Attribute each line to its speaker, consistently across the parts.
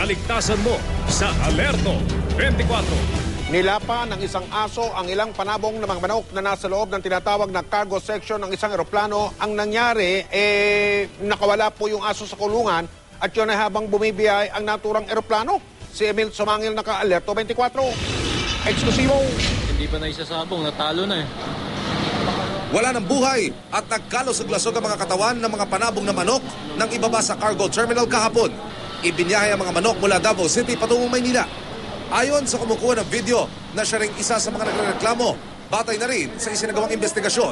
Speaker 1: kaligtasan mo sa Alerto 24.
Speaker 2: Nilapa ng isang aso ang ilang panabong na mga manok na nasa loob ng tinatawag na cargo section ng isang eroplano. Ang nangyari, nakawala po yung aso sa kulungan at yun ay habang bumibiyay ang naturang eroplano. Si Emil Sumangil, naka-Alerto 24. Eksklusibo.
Speaker 3: Hindi pa na isasabong, natalo na eh.
Speaker 4: Wala ng buhay at nagkalusog-lasog ang mga katawan ng mga panabong na manok nang ibaba sa cargo terminal kahapon. Ibinyahe ang mga manok mula Davao City patungong Maynila. Ayon sa kumukuha ng video na siya ring isa sa mga nagrereklamo, batay na rin sa isinagawang investigasyon.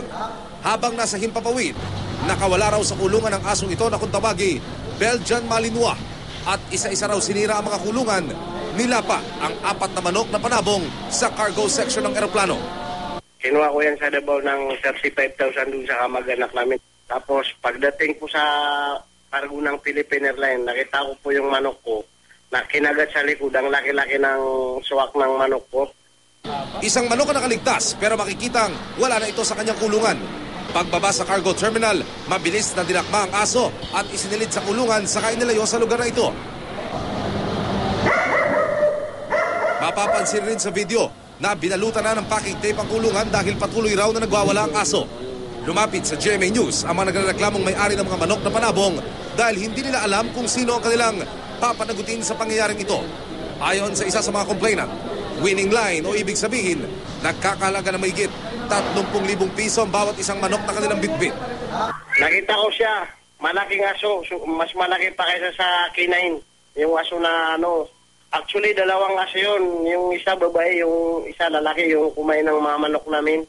Speaker 4: Habang nasa Himpapawid, nakawala raw sa kulungan ng asong ito na kung tawagi Belgian Malinois. At isa-isa raw sinira ang mga kulungan, nilapa ang 4 na manok na panabong sa cargo section ng eroplano.
Speaker 5: Kinuha ko yan sa Davao ng 35,000 dun sa kamag-anak namin. Tapos pagdating po sa cargo ng Philippine Airlines, nakita ko po yung manok ko na kinagat sa likod, ang laki-laki ng suwak ng manok ko.
Speaker 4: Isang manok ang nakaligtas pero makikitang wala na ito sa kanyang kulungan. Pagbaba sa cargo terminal, mabilis na dinakma ang aso at isinilid sa kulungan saka inilayo sa lugar na ito. Mapapansin rin sa video na binalutan na ng packing tape ang kulungan dahil patuloy raw na nagwawala ang aso. Lumapit sa GMA News ang mga nagreklamong may-ari ng mga manok na panabong dahil hindi nila alam kung sino ang kanilang papanagutin sa pangyayaring ito. Ayon sa isa sa mga complainant, winning line o ibig sabihin, nagkakahalaga na mahigit 30,000 piso ang bawat isang manok na kanilang bitbit.
Speaker 5: Nakita ko siya, malaking aso, mas malaki pa kaysa sa K9. Yung aso na actually 2 aso yun, yung isa babae, yung isa lalaki, yung kumain ng mga manok namin.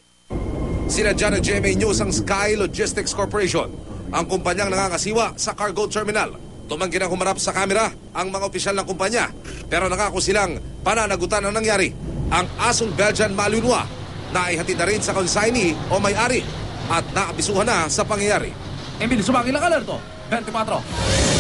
Speaker 4: Sinadya ng GMA News ang Sky Logistics Corporation, ang kumpanyang nangangasiwa sa cargo terminal. Tumanggi na humarap sa kamera ang mga opisyal ng kumpanya, pero nangako silang pananagutan ang nangyari. Ang asong Belgian Malinois na ihatid na rin sa consignee o may-ari at naabisuhan na sa pangyayari.
Speaker 6: Emil Sumangil, Alerto 24.